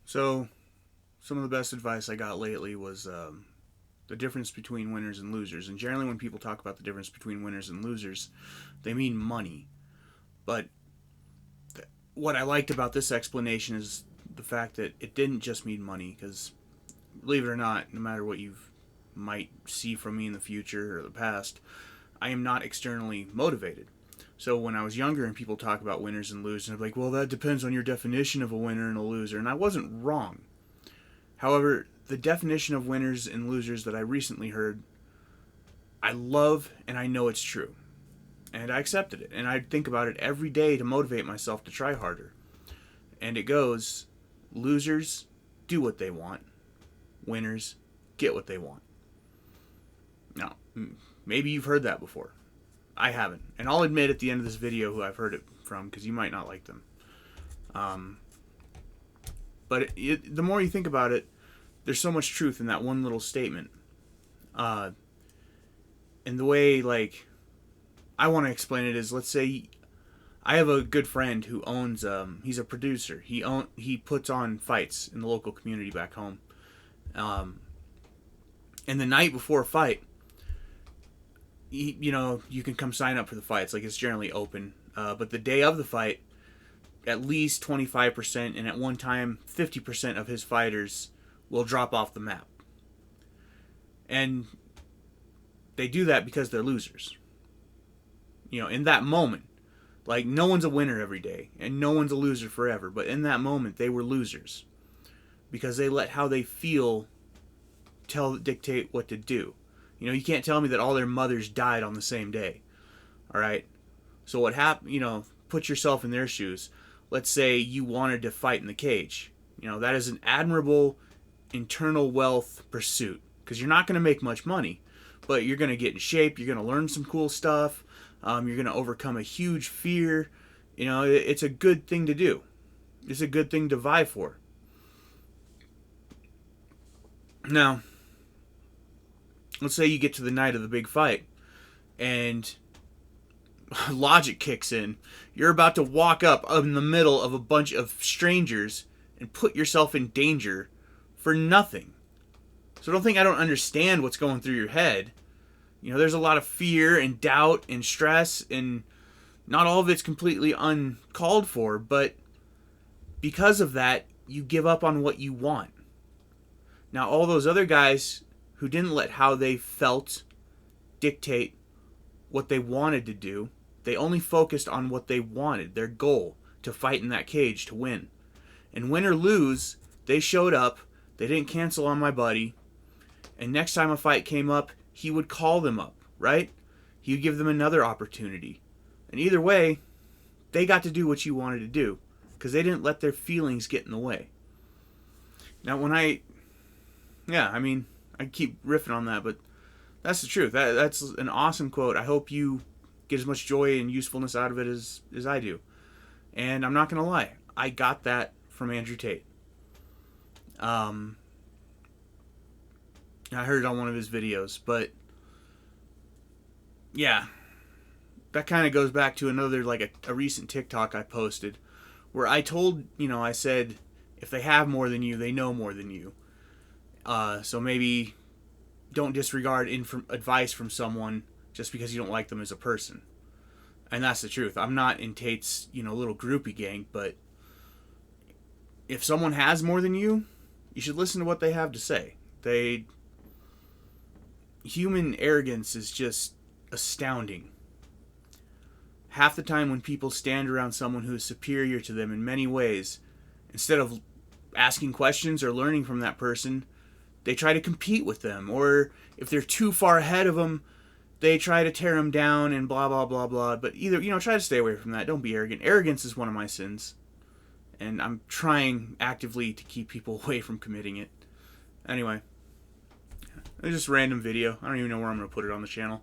So, some of the best advice I got lately was the difference between winners and losers. And generally, when people talk about the difference between winners and losers, they mean money. But what I liked about this explanation is the fact that it didn't just mean money. Because, believe it or not, no matter what you might see from me in the future or the past, I am not externally motivated. So when I was younger and people talk about winners and losers, I'm like, well, that depends on your definition of a winner and a loser. And I wasn't wrong. However, the definition of winners and losers that I recently heard, I love and I know it's true. And I accepted it. And I think about it every day to motivate myself to try harder. And it goes, losers do what they want, winners get what they want. Now, maybe you've heard that before. I haven't. And I'll admit at the end of this video who I've heard it from, because you might not like them. But the more you think about it, there's so much truth in that one little statement. And the way, I want to explain it is, let's say I have a good friend who owns, he's a producer. He puts on fights in the local community back home. And the night before a fight, you can come sign up for the fights. It's generally open. But the day of the fight, at least 25%, and at one time 50% of his fighters will drop off the map. And they do that because they're losers. In that moment, no one's a winner every day, and no one's a loser forever. But in that moment, they were losers because they let how they feel dictate what to do. You can't tell me that all their mothers died on the same day. All right? So what happened, put yourself in their shoes. Let's say you wanted to fight in the cage. That is an admirable internal wealth pursuit because you're not going to make much money, but you're going to get in shape. You're going to learn some cool stuff. You're going to overcome a huge fear. It's a good thing to do. It's a good thing to vie for. Now, let's say you get to the night of the big fight and logic kicks in. You're about to walk up in the middle of a bunch of strangers and put yourself in danger for nothing. So don't think I don't understand what's going through your head. There's a lot of fear and doubt and stress, and not all of it's completely uncalled for, but because of that, you give up on what you want. Now, all those other guys who didn't let how they felt dictate what they wanted to do, they only focused on what they wanted, their goal, to fight in that cage, to win. And win or lose, they showed up, they didn't cancel on my buddy, and next time a fight came up, he would call them up, right? He would give them another opportunity. And either way, they got to do what you wanted to do, because they didn't let their feelings get in the way. Now, I keep riffing on that, but that's the truth. That's an awesome quote. I hope you get as much joy and usefulness out of it as I do. And I'm not going to lie. I got that from Andrew Tate. I heard it on one of his videos, but yeah, that kind of goes back to another, a recent TikTok I posted where I told, I said, if they have more than you, they know more than you. So maybe don't disregard advice from someone just because you don't like them as a person. And that's the truth. I'm not in Tate's, little groupie gang, but if someone has more than you should listen to what they have to say. Human arrogance is just astounding. Half the time when people stand around someone who is superior to them in many ways, instead of asking questions or learning from that person, they try to compete with them. Or if they're too far ahead of them, they try to tear them down and blah, blah, blah, blah. But either, try to stay away from that. Don't be arrogant. Arrogance is one of my sins. And I'm trying actively to keep people away from committing it. Anyway, it's just a random video. I don't even know where I'm going to put it on the channel.